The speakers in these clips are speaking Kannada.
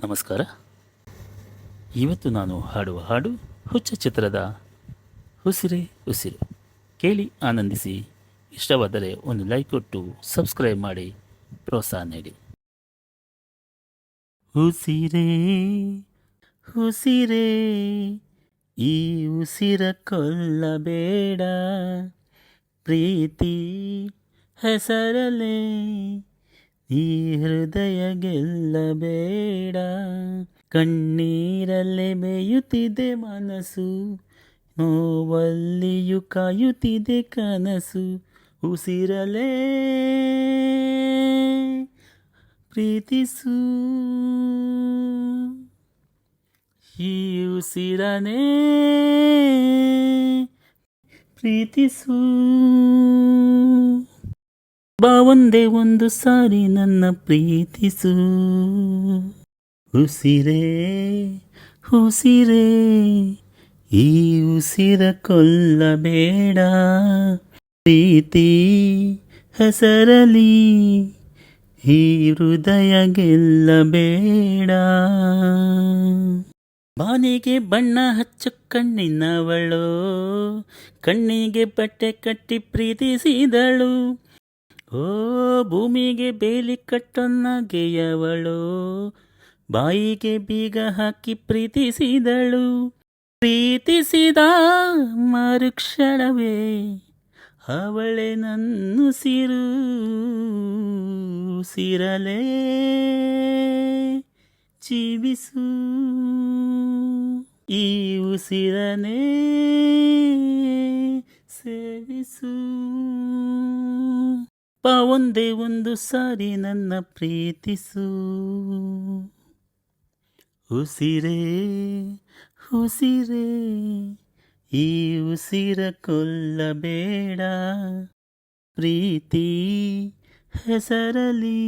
ನಮಸ್ಕಾರ. ಇವತ್ತು ನಾನು ಹಾಡುವ ಹಾಡು ಹುಚ್ಚ ಚಿತ್ರದ ಉಸಿರೇ ಉಸಿರು. ಕೇಳಿ ಆನಂದಿಸಿ. ಇಷ್ಟವಾದರೆ ಒಂದು ಲೈಕ್ ಕೊಟ್ಟು ಸಬ್ಸ್ಕ್ರೈಬ್ ಮಾಡಿ ಪ್ರೋತ್ಸಾಹ ನೀಡಿ. ಉಸಿರೇ ಉಸಿರೇ ಈ ಉಸಿರ ಕೊಲ್ಲಬೇಡ, ಪ್ರೀತಿ ಹೆಸರಲೇ ಈ ಹೃದಯ ಗೆಲ್ಲಬೇಡ. ಕಣ್ಣೀರಲ್ಲೇ ಬೇಯುತ್ತಿದೆ ಮನಸ್ಸು, ನೋವಲ್ಲಿಯೂ ಕಾಯುತ್ತಿದೆ ಕನಸು. ಉಸಿರಲೇ ಪ್ರೀತಿಸು, ಈ ಉಸಿರನೇ ಪ್ರೀತಿಸು. ಬಾ ಒಂದೇ ಒಂದು ಸಾರಿ ನನ್ನ ಪ್ರೀತಿಸು. ಉಸಿರೇ ಉಸಿರೇ ಈ ಉಸಿರ ಕೊಲ್ಲಬೇಡ, ಪ್ರೀತಿ ಹೆಸರಲಿ ಈ ಹೃದಯ ಗೆಲ್ಲಬೇಡ. ಬಾನಿಗೆ ಬಣ್ಣ ಹಚ್ಚು ಕಣ್ಣಿನವಳು, ಕಣ್ಣಿಗೆ ಬಟ್ಟೆ ಕಟ್ಟಿ ಪ್ರೀತಿಸಿದಳು. ಓ ಭೂಮಿಗೆ ಬೇಲಿ ಕಟ್ಟೊನ್ನಗೆಯವಳು, ಬಾಯಿಗೆ ಬೀಗ ಹಾಕಿ ಪ್ರೀತಿಸಿದಳು. ಪ್ರೀತಿಸಿದ ಮರುಕ್ಷಣವೇ ಅವಳೆ ನನ್ನುಸಿರು. ಉಸಿರಲೇ ಜೀವಿಸು, ಈ ಉಸಿರನೇ ಸೇವಿಸು. ಬಾ ಒಂದೇ ಒಂದು ಸಾರಿ ನನ್ನ ಪ್ರೀತಿಸು. ಉಸಿರೇ ಉಸಿರೇ ಈ ಉಸಿರ ಕೊಲ್ಲಬೇಡ, ಪ್ರೀತಿ ಹೆಸರಲಿ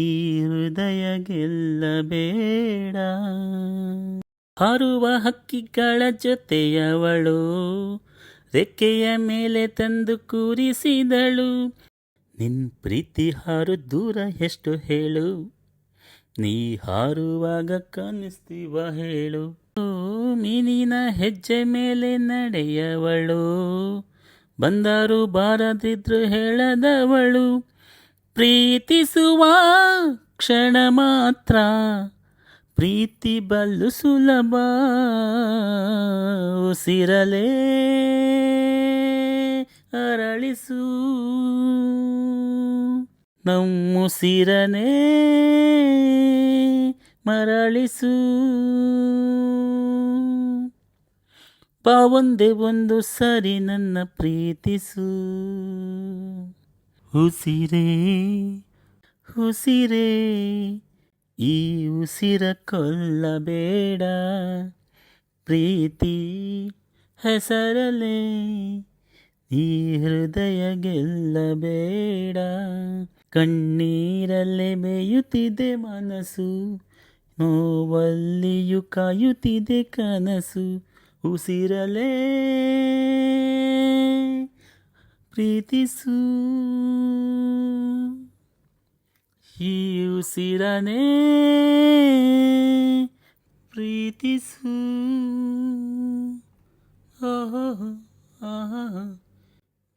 ಈ ಹೃದಯ ಗೆಲ್ಲಬೇಡ. ಹಾರುವ ಹಕ್ಕಿಗಳ ಜೊತೆಯವಳು, ರೆಕ್ಕೆಯ ಮೇಲೆ ತಂದು ಕೂರಿಸಿದಳು. ನಿನ್ ಪ್ರೀತಿ ಹಾರು ದೂರ ಎಷ್ಟು ಹೇಳು, ನೀ ಹಾರುವಾಗ ಕಾಣಿಸ್ತೀವ ಹೇಳು. ಮೀನಿನ ಹೆಜ್ಜೆ ಮೇಲೆ ನಡೆಯವಳು, ಬಂದರು ಬಾರದಿದ್ರು ಹೇಳದವಳು. ಪ್ರೀತಿಸುವ ಕ್ಷಣ ಮಾತ್ರ, ಪ್ರೀತಿ ಬಲ್ಲು ಸುಲಭ. ಉಸಿರಲೇ ಅರಳಿಸು, ನಮ್ಮುಸಿರನೇ ಮರಳಿಸು. ಬಾ ಒಂದೇ ಒಂದು ಸರಿ ನನ್ನ ಪ್ರೀತಿಸು. ಉಸಿರೇ ಉಸಿರೇ ಈ ಉಸಿರ ಕೊಲ್ಲಬೇಡ, ಪ್ರೀತಿ ಹೆಸರಲೇ ಈ ಹೃದಯ ಗೆಲ್ಲಬೇಡ. ಕಣ್ಣೀರಲ್ಲೇ ಬೇಯುತ್ತಿದೆ ಮನಸ್ಸು, ನೋವಲ್ಲಿಯೂ ಕಾಯುತ್ತಿದೆ ಕನಸು. ಉಸಿರಲೇ ಪ್ರೀತಿಸು, ಈ ಉಸಿರನೇ ಪ್ರೀತಿಸು.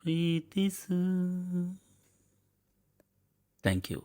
ಪ್ರೀತಿಸು. Thank you.